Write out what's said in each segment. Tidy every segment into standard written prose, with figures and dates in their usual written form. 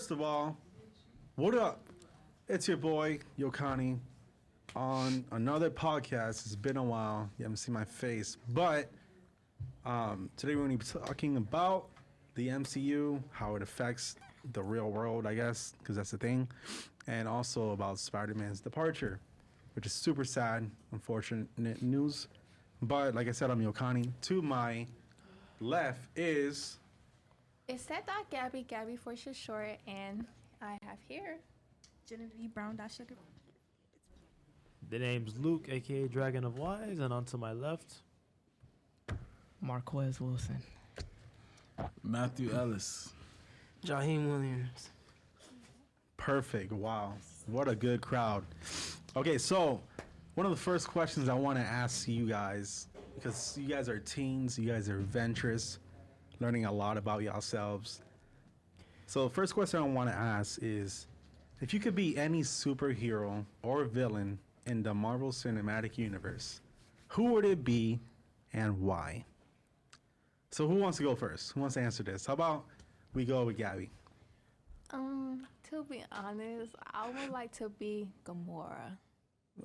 first of all, what up? It's your boy Yokani on another podcast. It's been a while. You haven't seen my face, but today we're going to be talking about the MCU, how it affects the real world, I guess, because that's the thing, and also about Spider-Man's departure, which is super sad, unfortunate news. But like I said, I'm Yokani. To my left is... It's that dot Gabby for short, and I have here Genevieve Brown. Sugar. The name's Luke, aka Dragon of Wise, and on to my left, Marquez Wilson. Matthew Ellis. Jaheim Williams. Perfect. Wow. What a good crowd. Okay, so one of the first questions I want to ask you guys, because you guys are teens, you guys are adventurous, learning a lot about yourselves. So the first question I want to ask is, if you could be any superhero or villain in the Marvel Cinematic Universe, who would it be and why? So who wants to go first? Who wants to answer this? How about we go with Gabby? To be honest, I would like to be Gamora.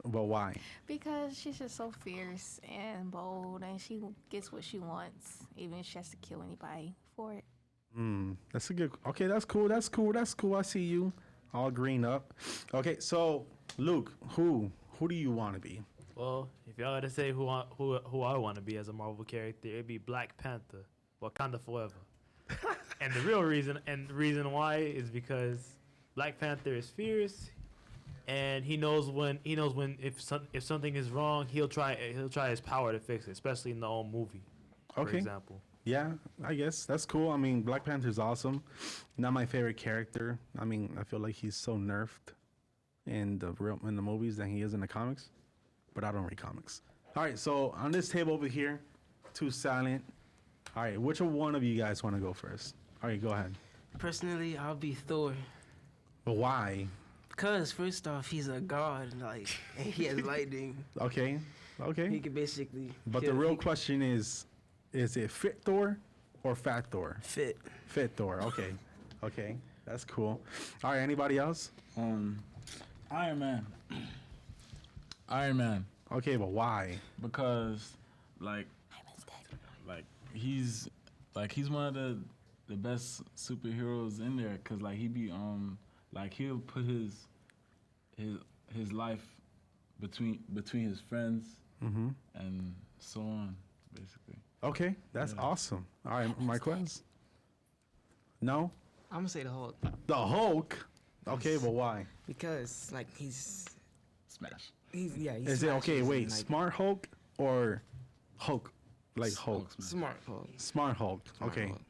But why? Because she's just so fierce and bold, and she gets what she wants, even if she has to kill anybody for it. That's a good... Okay, that's cool. I see you. All green up. Okay, so Luke, who do you want to be? well, if y'all had to say who I want to be as a Marvel character, it'd be Black Panther, Wakanda Forever. And the reason why is because Black Panther is fierce, and he knows when if something is wrong, he'll try his power to fix it, especially in the old movie, for example. Yeah, I guess that's cool. I mean, Black Panther's awesome. Not my favorite character. I mean, I feel like he's so nerfed in the movies than he is in the comics. But I don't read comics. All right, so on this table over here, two silent. All right, which one of you guys want to go first? All right, go ahead. Personally, I'll be Thor. But why? Because, first off, he's a god, and he has lightning. Okay. He can basically... But the real question is it fit Thor or fat Thor? Fit. Fit Thor, okay. That's cool. All right, anybody else? Iron Man. Okay, but why? Because he's one of the best superheroes in there. Cause he be he'll put his life between his friends and so on, basically. Okay, that's awesome. All right, Marquez? No? I'm going to say the Hulk. The Hulk? Okay, but why? Because, he's... Smash. He's Is it, okay, wait, Smart Hulk or Hulk? Like Hulk? Smart Hulk. Smart Hulk, okay. Hulk.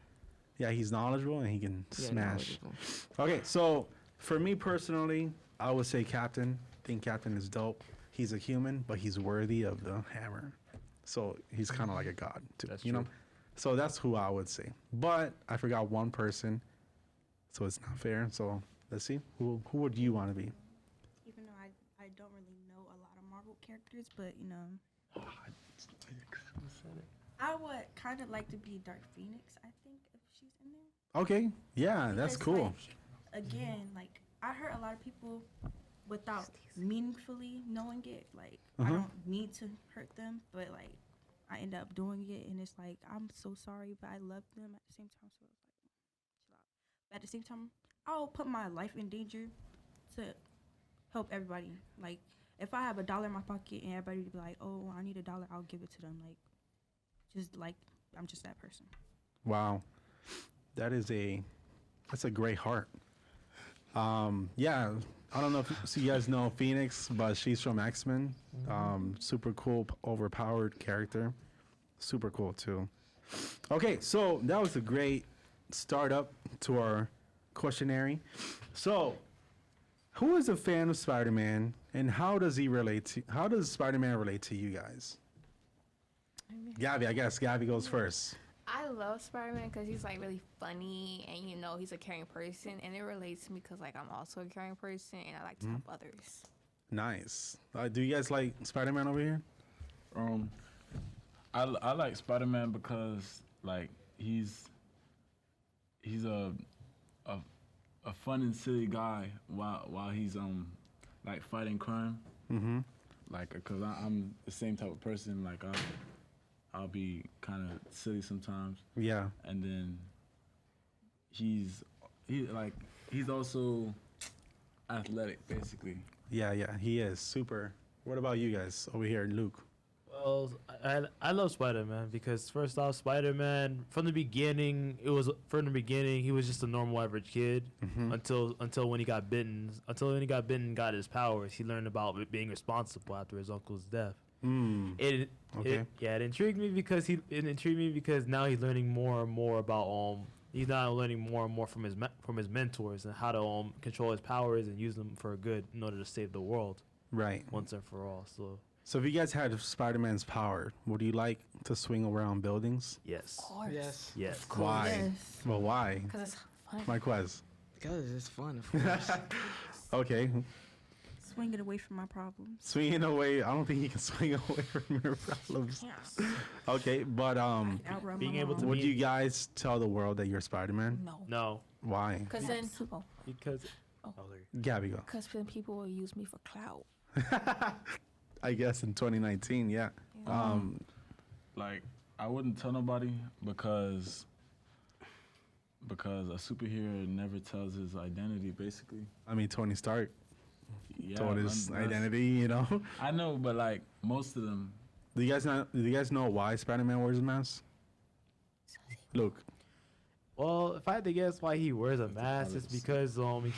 Yeah, he's knowledgeable and he can smash. Knowledgeable. Okay, so for me personally, I would say Captain. I think Captain is dope. He's a human, but he's worthy of the hammer. So he's kind of like a god, too. That's you true. know? So that's who I would say. But I forgot one person, so it's not fair. So let's see. Who would you want to be? Even though I don't really know a lot of Marvel characters, but I would kind of like to be Dark Phoenix. I think if she's in there. Okay. Yeah, that's Because, cool. Again, I heard a lot of people without meaningfully knowing it. I Uh-huh. don't need to hurt them, but I end up doing it, and it's I'm so sorry, but I love them at the same time. So it's chill out. But at the same time, I'll put my life in danger to help everybody. If I have $1 in my pocket and everybody be like, "Oh, I need $1," I'll give it to them. I'm just that person. Wow. That's a great heart. Yeah, I don't know if you guys know Phoenix, but she's from X-Men. Super cool, overpowered character. Super cool too. Okay, so that was a great start up to our questionnaire. So, who is a fan of Spider-Man, and how does Spider-Man relate to you guys? Gabby, I guess Gabby goes first. I love Spider-Man because he's really funny, and he's a caring person, and it relates to me because I'm also a caring person, and I like to help others. Nice. Do you guys like Spider-Man over here? I like Spider-Man because he's a fun and silly guy while he's like fighting crime. Mm-hmm. Like, cause I'm the same type of person. Like I'll be kind of silly sometimes, Yeah. and then he's also athletic, basically. Yeah, he is super. What about you guys over here, Luke? Well, I love Spider-Man because first off, Spider-Man from the beginning, he was just a normal average kid Mm-hmm. until when he got bitten. Until when he got bitten and got his powers, he learned about being responsible after his uncle's death. Mm. Okay. It intrigued me because now he's learning more and more about he's now learning more and more from his mentors and how to control his powers and use them for good in order to save the world Right. once and for all. So if you guys had Spider-Man's power, would you like to swing around buildings? Yes. Of course. Yes. Yes. Why? Yes. Well, why? Because it's fun. My quest. Because it's fun, of course. Okay. Swing it away from my problems. Swinging away. I don't think he can swing away from your problems. Yeah. Okay, but Outrun Being my able to mom. would be- you guys tell the world that you're Spider-Man? No. No. Why? Because then, Because. Oh. Gabby, go. because then people will use me for clout. I guess in 2019, yeah. Like I wouldn't tell nobody because a superhero never tells his identity, basically. I mean, Tony Stark Yeah, told his that's- identity, you know. I know, but like most of them, Do you guys know why Spider-Man wears a mask? Luke. Well, if I had to guess why he wears a mask, it's because in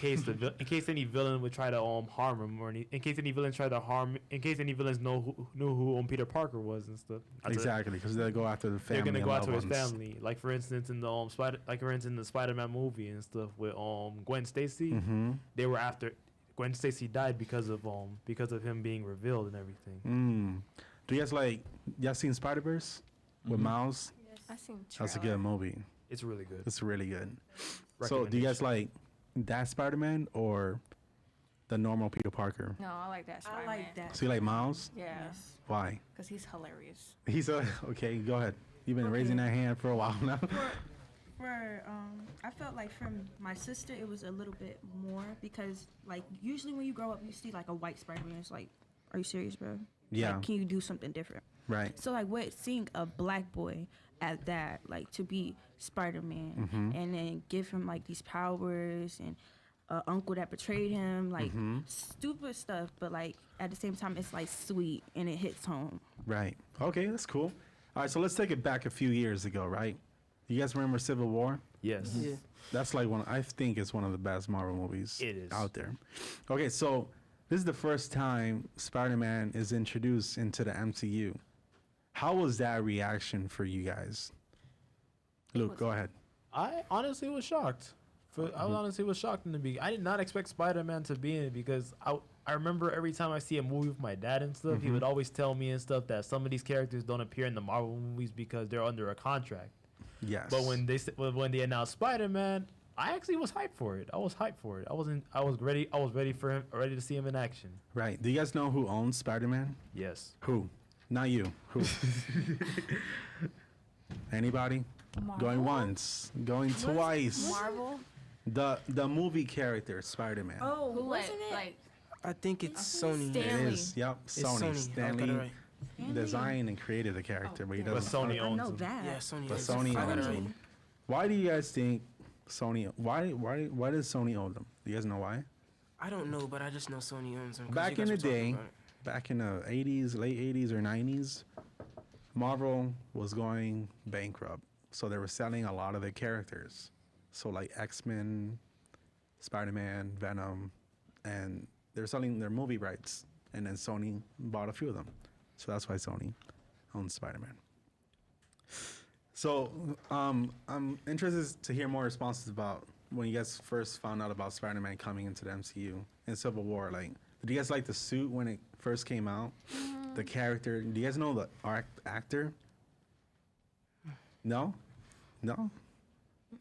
case any villain would try to harm him, or in case any villains knew who Peter Parker was and stuff. Exactly, because they'll go after the family. They're gonna and go loved after his ones. family. Like for instance, in the Spider-Man movie and stuff with Gwen Stacy, Mm-hmm. they were after Gwen Stacy died because of him being revealed and everything. Do you guys y'all seen Spider-Verse with Mhm. Miles? I seen That's a trailer. good movie. It's really good. It's really good. So, do you guys like that Spider-Man or the normal Peter Parker? No, I like that I Spider-Man. like that. So you like Miles? Yeah. Yes. Why? Because he's hilarious. He's okay. Go ahead. You've been Okay. raising that hand for a while now. I felt like from my sister it was a little bit more because like usually when you grow up you see like a white Spider-Man. It's like, are you serious, bro? Yeah. Like, can you do something different? Right. So like seeing a black boy at that, like to be Spider-Man Mm-hmm. and then give him like these powers and uncle that betrayed him, like Mm-hmm. stupid stuff, but like at the same time it's like sweet and it hits home. Right. Okay, that's cool. All right, so let's take it back a few years ago, right? You guys remember Civil War? Yes. Yeah. That's I think it's one of the best Marvel movies It is. out there. Okay, so this is the first time Spider-Man is introduced into the MCU. How was that reaction for you guys? Luke, go ahead. I honestly was shocked. I was honestly shocked in the beginning. I did not expect Spider-Man to be in it because I remember every time I see a movie with my dad and stuff, he would always tell me and stuff that some of these characters don't appear in the Marvel movies because they're under a contract. Yes. But when they announced Spider-Man, I actually was hyped for it. I was ready to see him in action. Right. Do you guys know who owns Spider-Man? Yes. Who? Not you. Who? Anybody? Marvel? Going once, going twice. Marvel? The movie character Spider-Man. Oh, Who wasn't it? like I think it's Sony. Stan- It Stanley. is. Yep. It's Sony. Sony. Stanley I got it right. Stanley? designed and created the character, but he But doesn't. Sony I owns know him. that. Yeah, Sony. But owns Sony it. I got it owns right. him. Why do you guys think Sony? Why does Sony own them? Do you guys know why? I don't know, but I just know Sony owns them. 'cause Back you in guys the were talking day, about it. back in the 80s, late 80s or 90s, Marvel was going bankrupt. So they were selling a lot of their characters. So like X-Men, Spider-Man, Venom, and they're selling their movie rights. And then Sony bought a few of them. So that's why Sony owns Spider-Man. So I'm interested to hear more responses about when you guys first found out about Spider-Man coming into the MCU in Civil War. Like, did you guys like the suit when it first came out? The character. Do you guys know the actor? No? No?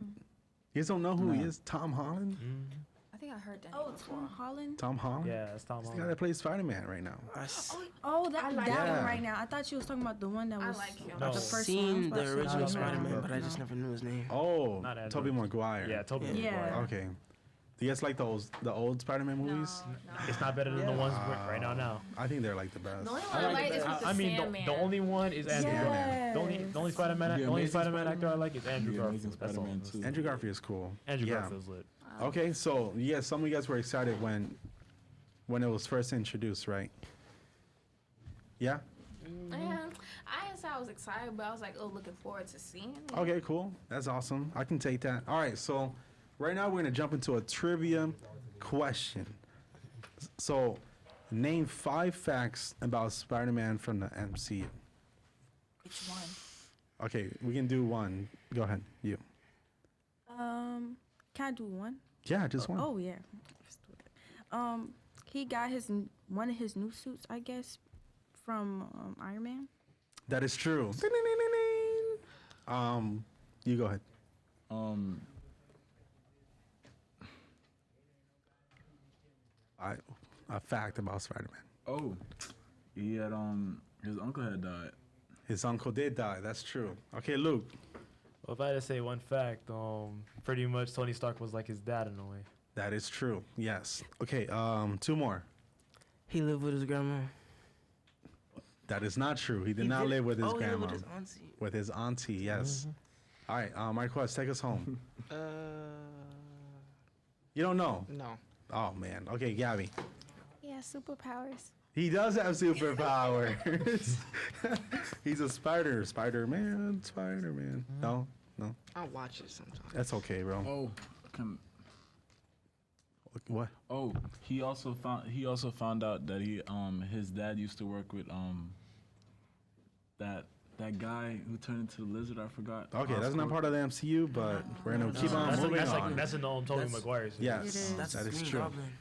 You guys don't know who he is? Tom Holland? I think I heard that. Oh, name before. Tom Holland. Tom Holland? Yeah, it's Tom He's the guy Holland. that plays Spider-Man right now. Oh, that I like that him. one right now. I thought you was talking about the one that I was like him. No. the I've first seen one. the original No. Spider-Man, No. but I just never knew his name. Oh, Not Andrew. Tobey Maguire. Yeah, Tobey Yeah. Maguire. Okay. Do you guys like the old Spider-Man movies? No. It's not better than the ones right now. I think they're like the best. The only one I like is with the I mean, Sandman. the only one is Andrew Yes. Garfield. The only Spider-Man, The the only Amazing Spider-Man actor I Spider-Man? like is Andrew The Amazing Garfield. That's all. Spider-Man too. Andrew Garfield is cool. Andrew Yeah. Garfield's lit. Okay, so yes, some of you guys were excited when it was first introduced, right? Yeah. Yeah, I didn't say I was excited, but I was like, oh, looking forward to seeing it. Okay, cool. That's awesome. I can take that. All right, so right now we're gonna jump into a trivia question. So, name 5 facts about Spider-Man from the MCU. Which one? Okay, we can do one. Go ahead, you. Can I do one? Yeah, just one. Oh yeah. Let's do it. He got one of his new suits, I guess, from Iron Man. That is true. You go ahead. A fact about Spider-Man. Oh, he had his uncle had died. His uncle did die. That's true. Okay, Luke. Well, if I had to say one fact, pretty much Tony Stark was like his dad in a way. That is true. Yes. Okay. 2 more. He lived with his grandma. That is not true. He did He not did- live with his oh, he lived grandma. with his auntie. With his auntie. Yes. All right. Marquez, take us home. Uh, You don't know. no. Oh man. Okay, Gabby. Yeah, superpowers. He does have superpowers. He's a Spider-Man. No, I'll watch it sometime. that's okay, bro. Oh, What? oh, he also found out that his dad used to work with that guy who turned into the lizard. I forgot. Okay, that's not part of the MCU, but we're gonna keep on moving on. That's a known Tobey That's- Maguire. So Yes, It is. That's that is Green true. Goblin.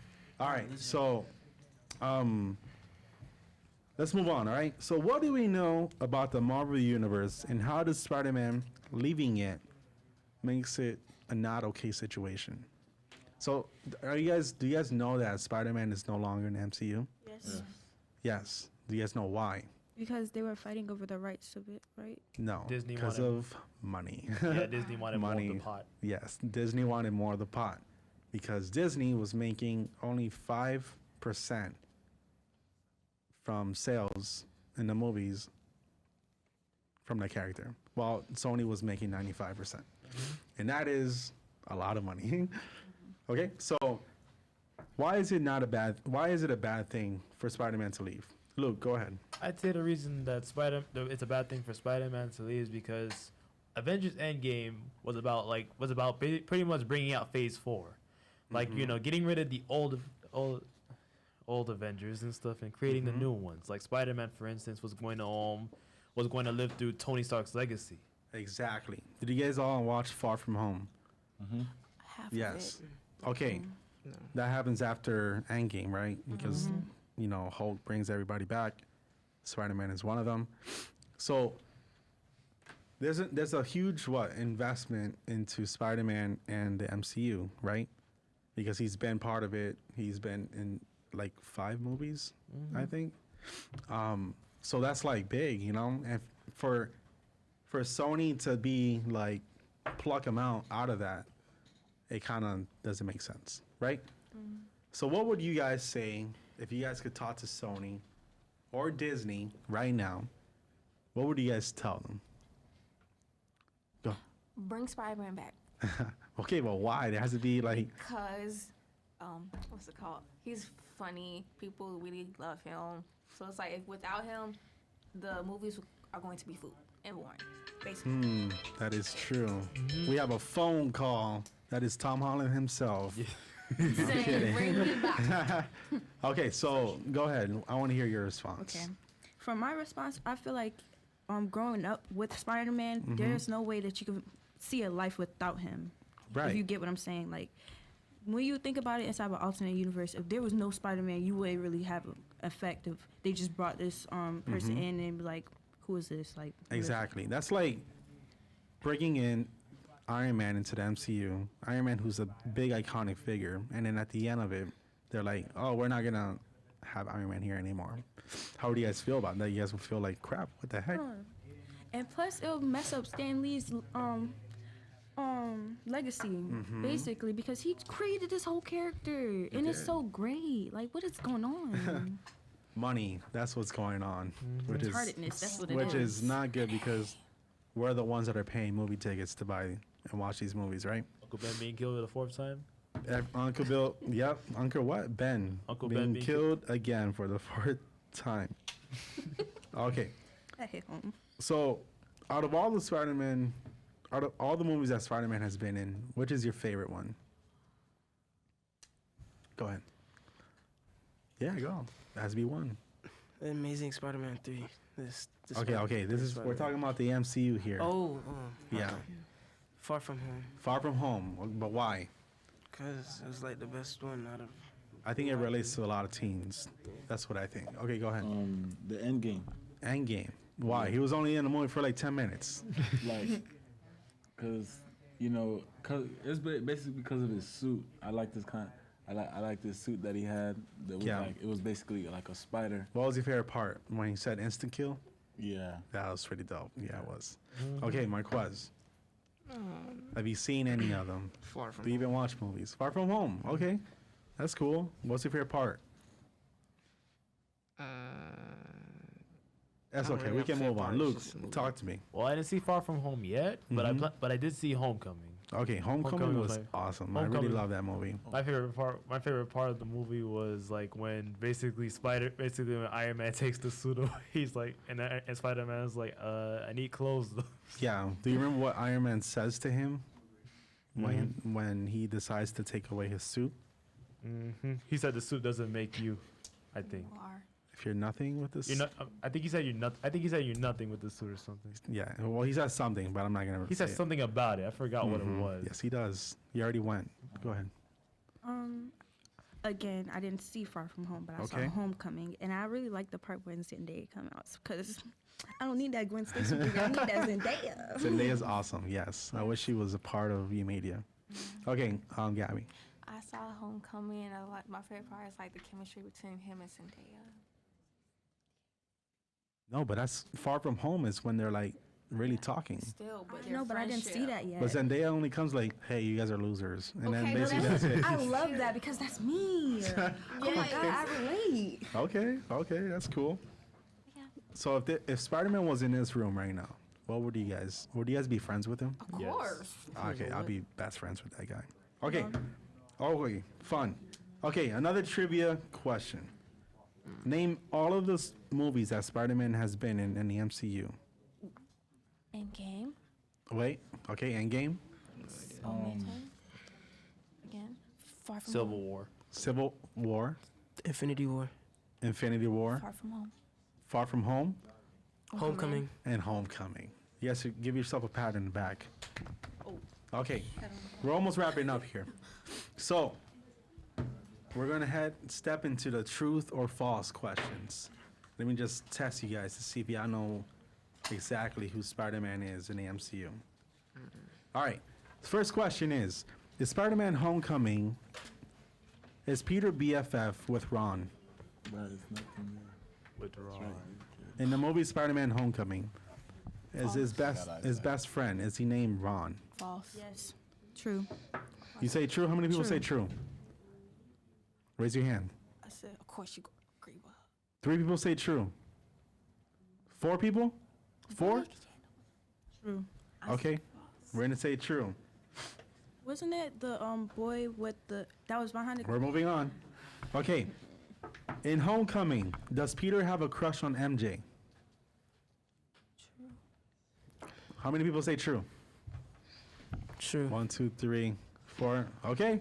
All right, so let's move on. All right, so what do we know about the Marvel Universe, and how does Spider-Man leaving it makes it a not okay situation? So, do you guys know that Spider-Man is no longer in the MCU? Yes. Yes. Do you guys know why? Because they were fighting over the rights of it, right? No, Disney because wanted- of money. yeah, Disney wanted more of Money. the pot. Yes, Disney wanted more of the pot because Disney was making only 5% from sales in the movies from the character, while Sony was making 95%, and that is a lot of money. Okay, so why is it a bad thing for Spider-Man to leave? Luke, go ahead. I'd say the reason that it's a bad thing for Spider-Man to leave is because Avengers Endgame was about pretty much bringing out Phase 4, like getting rid of the old Avengers and stuff and creating the new ones. Like Spider-Man, for instance, was going to live through Tony Stark's legacy. Exactly. Did you guys all watch Far From Home? Half Yes. of it. Okay. No. That happens after Endgame, right? Because Hulk brings everybody back. Spider-Man is one of them. So there's a huge investment into Spider-Man and the MCU, right? Because he's been part of it. He's been in like 5 movies, I think. So that's like big, and for Sony to be like pluck him out of that, it kind of doesn't make sense, right? So what would you guys say if you guys could talk to Sony or Disney right now? What would you guys tell them? Go. Bring Spider-Man back. Okay, well, why? There has to be like, Because, what's it called? He's funny. People really love him. So it's like, if without him, the movies are going to be food and boring, basically. that is true. We have a phone call. That is Tom Holland himself. Saying, bring me back. Okay, so go ahead. I want to hear your response. Okay. For my response, I feel like growing up with Spider-Man, there's no way that you can see a life without him. Right. If you get what I'm saying. Like, when you think about it inside of an alternate universe, if there was no Spider-Man, you wouldn't really have an effect of they just brought this person in and be like, who is this? Like, who is- Exactly. That's like bringing in Iron Man into the MCU. Iron Man, who's a big iconic figure, and then at the end of it, they're like, "Oh, we're not gonna have Iron Man here anymore." How do you guys feel about that? You guys will feel like crap. What the heck? And plus, it'll mess up Stan Lee's legacy, basically, because he created this whole character, and it's did. so great. Like, what is going on? Money. That's what's going on. Which is Retardedness, that's what it which is. is not good because we're the ones that are paying movie tickets to buy and watch these movies, right? Uncle Ben being killed for the fourth time. Uncle Bill, yep. Uncle what? Ben. Uncle being Ben being killed again for the fourth time. Okay. That hit home. So, out of all the Spider-Man, out of all the movies that Spider-Man has been in, which is your favorite one? Go ahead. Yeah, go. Has to be one. The Amazing Spider-Man 3. Okay. This is we're talking about the MCU here. Oh, Yeah. okay. Far From Home. Far From Home, but why? Because it was like the best one out of. I think it relates to a lot of teens. That's what I think. Okay, go ahead. The end game. Endgame. Why? He was only in the movie for like 10 minutes. Like, cause cause it's basically because of his suit. I like this I like this suit that he had. That was Yeah. like it was basically like a spider. What was your favorite part? When he said instant kill? Yeah. That was pretty dope. Yeah, it was. Okay, Marquez. Have you seen any of them? Far From Do you even watch movies? Far From Home. Okay. That's cool. What's your favorite part? That's I don't okay. really We have can a favorite move on. part, Luke, it's just a movie. talk to me. Well, I didn't see Far From Home yet, but I did see Homecoming. Okay, Homecoming Homecoming was was like- awesome. I really Homecoming- love that movie. My favorite part of the movie was like when basically when Iron Man takes the suit away, he's like, and Spider Man's like, I need clothes. Though. Yeah. Do you remember what Iron Man says to him when he decides to take away his suit? He said the suit doesn't make you. I think You are. If you're nothing with this, you're not. I think he said you're not. I think he said you're nothing with the suit or something. Yeah. Well, he says something, but I'm not gonna. He say said it. something about it. I forgot what it was. Yes, he does. He already went. Go ahead. Again, I didn't see Far From Home, but I Okay. saw Homecoming, and I really like the part when Zendaya come out because I don't need that Gwen Stacy movie. I need that Zendaya. Zendaya's awesome. Yes, I wish she was a part of media. Okay, Gabby. I saw Homecoming, and I like my favorite part is like the chemistry between him and Zendaya. No, but that's Far From Home is when they're like really talking. Still, but No, but I didn't see that yet. But Zendaya only comes like, "Hey, you guys are losers," and then Okay, no, basically that's it. I love that because that's me. Oh my god, I relate. Okay, that's cool. Yeah. So if Spider-Man was in this room right now, would you guys be friends with him? Of Yes. course. Okay, I'll be best friends with that guy. Okay. Okay, fun. Okay, another trivia question. Name all of the movies that Spider-Man has been in the MCU. Endgame. Wait, okay, Endgame, Again. Far From Civil Home. War. Civil War, Infinity War. Infinity War, Far From Home. Far From Home, Homecoming. and Homecoming. Yes, give yourself a pat in the back. Oh. Okay, we're almost wrapping up here. So, we're gonna step into the truth or false questions. Let me just test you guys to see if y'all know exactly who Spider-Man is in the MCU. All right, the first question is Spider-Man Homecoming, is Peter BFF with Ron? That is nothing more. Withdraw. In the movie Spider-Man Homecoming, is his best friend, is he named Ron? False. Yes, true. You say true? How many people say true? Raise your hand. I said, of course you agree with her. 3 people say true. 4 people? 4? True. Okay, we're gonna say true. Wasn't it the boy with the that was behind the We're moving on. Okay, in Homecoming, does Peter have a crush on MJ? True. How many people say true? True. 1, 2, 3, 4. Okay.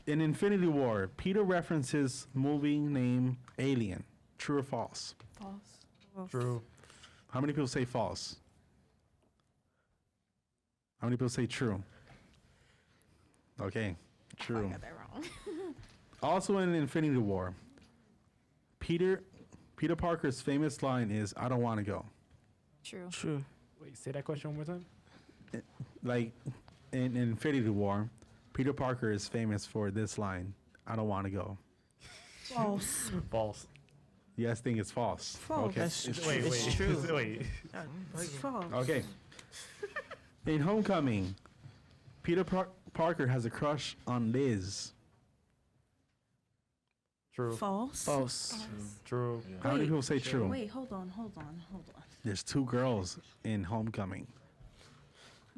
In Infinity War, Peter references movie name Alien. True or false? False. True. How many people say false? How many people say true? Okay, I true. got that wrong. Also in Infinity War, Peter Parker's famous line is, "I don't want to go." True. True. Wait, say that question one more time. Like in Infinity War, Peter Parker is famous for this line, "I don't want to go." false. False. You guys think it's false? False. Okay. That's Wait, it's wait. true. Wait. It's false. Okay. In Homecoming, Peter Parker has a crush on Liz. True. False. False. True. Yeah. How many people say true? Wait, hold on. There's 2 girls in Homecoming.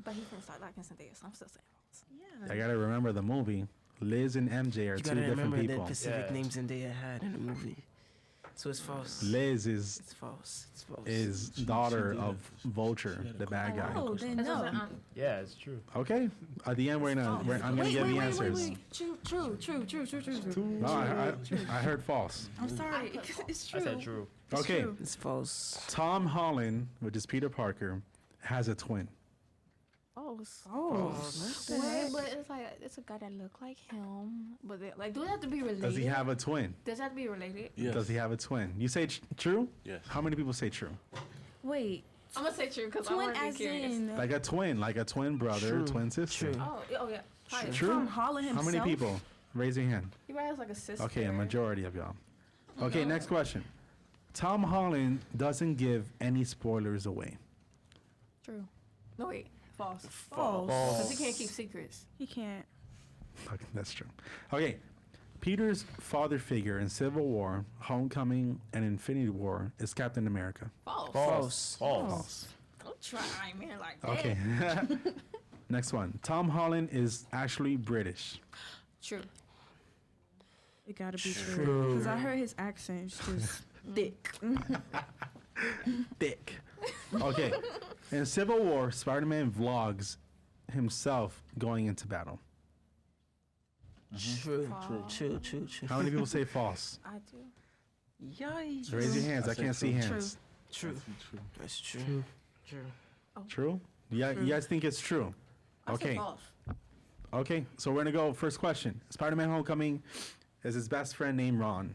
But he first started liking Zendaya, so I'm still saying false. Yeah. I gotta remember the movie. Liz and MJ are You 2 gotta different remember the people. specific Yeah. names Zendaya had in the movie. So it's false. Liz is It's false. It's false. daughter did of a- Vulture, she had a the bad guy. Oh, then That's no. what I'm Yeah, it's true. Okay. At the end, I'm gonna give the answers. True. No, I heard false. I'm sorry. It's true. I said true. Okay. true. It's false. Tom Holland, which is Peter Parker, has a twin. false. False. Wait, but it's like it's a guy that look like him. But like, do it have to be related? Does he have a twin? Does it have to be related? Yes. Does he have a twin? You say true? Yes. How many people say true? Wait, I'm gonna say true because I twin want to be as curious. in Like a twin brother, True. twin sister. True. Oh yeah. Probably. True. Tom Holland How himself. many people? Raise your hand. He probably has like a sister. Okay, a majority of y'all. Okay, No. next question. Tom Holland doesn't give any spoilers away. True. No wait. False. False. Because he can't keep secrets. He can't. Okay, that's true. Okay, Peter's father figure in Civil War, Homecoming, and Infinity War is Captain America. False. False. False. Don't try, man. Like that. Okay. Next one. Tom Holland is actually British. True. It gotta be True. true. Because I heard his accent is just thick. Thick. Okay. In Civil War, Spider-Man vlogs himself going into battle. True. False. True. How many people say false? I do. Yikes. Raise your hands. I I can't say see true. hands. True. True. That's true. True. True? Yeah, you guys think it's true? I Okay. say false. Okay, so we're gonna go first question. Spider-Man Homecoming is his best friend named Ron.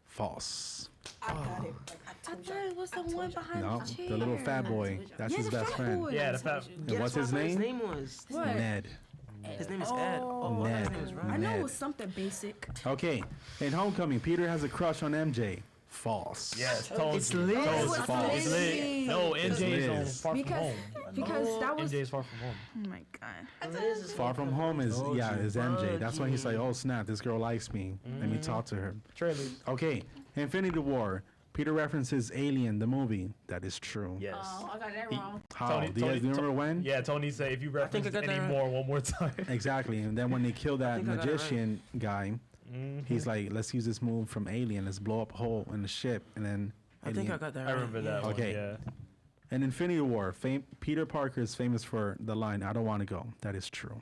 False. I got it. Like, I I told thought you. it was the one behind No, the chair. the little fat boy. That's Yeah, his the best fat friend. boy. Yeah, the fat. And what's his His name? name was. What? Ned. His name is Ed. Oh, Ned. his name is Ron. I know Ned. it was something basic. Okay, in Homecoming, Peter has a crush on MJ. False. Yes, told It's you. Liz. Told you. It's false. It's Liz. No, It's MJ's on Liz. Far From Because Home. because that was MJ's Far From Home. oh my god. Liz is Far From Home is Told you. is MJ. That's when he's like, oh snap, this girl likes me. Let me talk to her. Trailer. Okay, Infinity War. Peter references Alien, the movie. That is true. Yes. Oh, I got that He- wrong. How? Tony- Do you guys Tony- remember when? Yeah, Tony said if you think I reference got that any right. more one more time. Exactly. And then when they kill that think I got it right. magician guy, he's like, let's use this move from Alien. Let's blow up a hole in the ship. And then I think I Alien- got that I right. remember that Okay. one. Yeah. In Infinity War, Peter Parker is famous for the line, I don't want to go. That is true.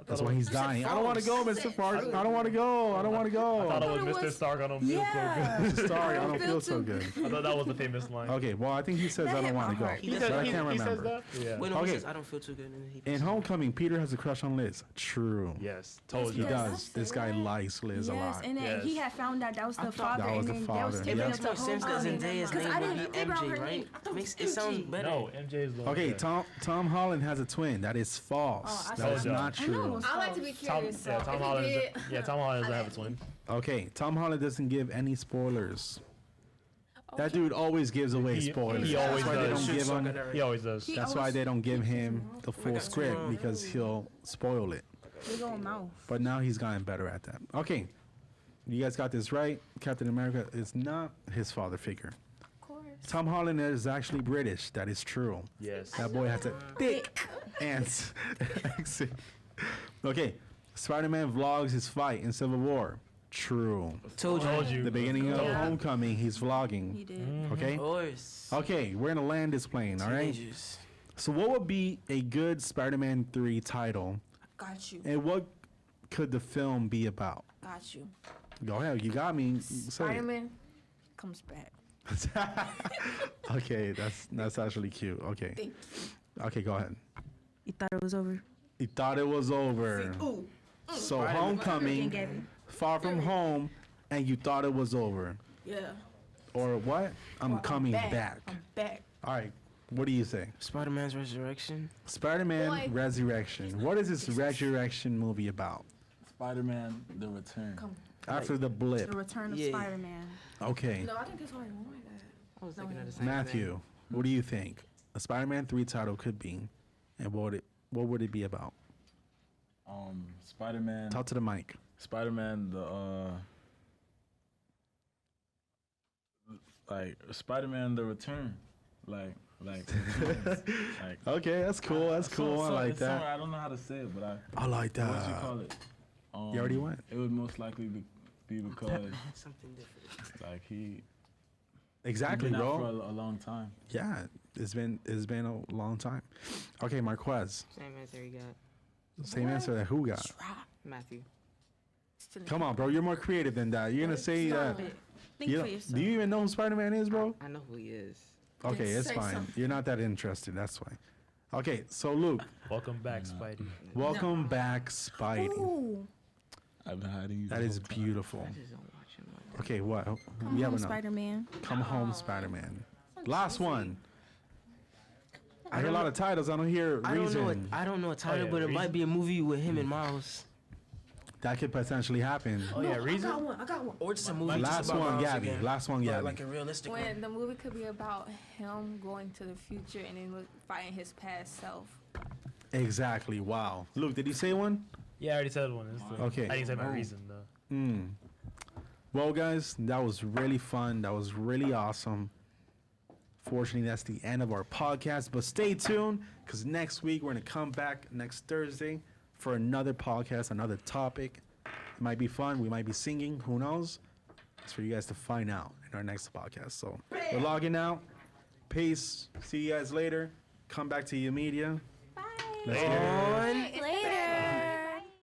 That's why he's dying. I don't want to go, Mr. Parker. I don't want to go. I don't want to I thought go. it was Mr. Stark. I don't feel Yeah. so good. Sorry, I don't feel so good. I thought that was the famous line. Okay, well, I think he says That I hit don't want my to go. heart. He But does- I he- can't he says remember. that? Yeah. Wait, no, Okay. he says, I don't feel too good. And he In Homecoming, Peter has a crush on Liz. True. Yes. Told He you. Yes. does. This guy likes Liz a Yes, lot. and then he Yes. had found out that was the I thought father, that was and the then they father. was It taking It him makes to more sense that homecoming. Zendaya's 'Cause name I would didn't be figure out her MJ, name. right? I thought Makes it was it sounds MJ. better. No, MJ's the one. Okay, Yeah. Tom Holland has a twin. That is false. Oh, I that is told y'all. not I know it true. was I like to be Tom, curious. yeah, so Tom if he Holland. did- Tom Holland doesn't have a twin. Okay, Tom Holland doesn't give any spoilers. That Okay. dude always gives away He- spoilers. he always That's why they does. don't give So I him. got that right. He always does. He That's why always- they don't give him the full got two script wrong. because he'll spoil it. Big old mouth. But now he's gotten better at that. Okay, you guys got this right. Captain America is not his father figure. Of course. Tom Holland is actually British. That is true. Yes. That boy has a thick accent. Okay, Spider-Man vlogs his fight in Civil War. True. Told you. Told you. The beginning of Yeah. Homecoming, he's vlogging. He did. Okay. Of course. Okay, we're gonna land this plane. All right. Teenagers. So, what would be a good Spider-Man 3 title, Got you. and what could the film be about? Got you. Go ahead. You got me. Say it. Spider-Man comes back. Okay, that's actually cute. Okay. Thank Okay, go ahead. You thought it was over. He thought it was over. Ooh. So Spider-Man. Homecoming, Gabby. Far From Home, and you thought it was over. Yeah. Or what? I'm coming back. I'm back. All right. What do you say? Spider-Man's Resurrection. Spider-Man Boy. Resurrection. What is this Resurrection movie about? Spider-Man: The Return. Come. After the blip. The Return of Yeah. Spider-Man. Okay. No, I think it's only one. I was thinking of the same Matthew, what do you think? A Spider-Man 3 title could be And what would it be about? Spider-Man. Talk to the mic. Spider-Man, Spider-Man, the Return, like, Okay, that's cool. That's cool. I like that. I don't know how to say it, but I like that. what you call it? You already went. It would most likely be because Something different. like he Exactly, been out bro. for a long time. Yeah, it's been a long time. Okay, Marquez. Same answer you got. Same answer that who got? Matthew. Come on, bro. You're more creative than that. You're gonna say that. Stop it. Think You for don't- yourself. do you even know who Spider-Man is, bro? I know who he is. Okay, Just it's say fine. something. You're not that interested. That's why. Okay, so Luke, Welcome back, Spidey. welcome back, Spidey. Ooh. I've been hiding you. That the is whole time. beautiful. I just don't watch him like that. Okay, what? Come We have home, enough. Spider-Man. Come home, Spider-Man. Last one. I hear a don't lot know- of titles. I don't hear I don't know. reason. I don't know a title, yeah, but it Reason. might be a movie with him and Miles, That could potentially happen. Oh yeah, reason. I got one. Or just a movie. Last just about one, Miles Gabby. again. Last one, But Gabby. like a realistic When one. the movie could be about him going to the future and then fighting his past self. Exactly. Wow. Luke, did you say one? Yeah, I already said one. Okay. I didn't say my Oh. reason though. Well, guys, that was really fun. That was really awesome. Fortunately, that's the end of our podcast. But stay tuned, because next week we're going to come back next Thursday for another podcast, another topic. It might be fun. We might be singing. Who knows? It's for you guys to find out in our next podcast. So we're logging out. Peace. See you guys later. Come back to your media. Bye. Let's get it. On Hey,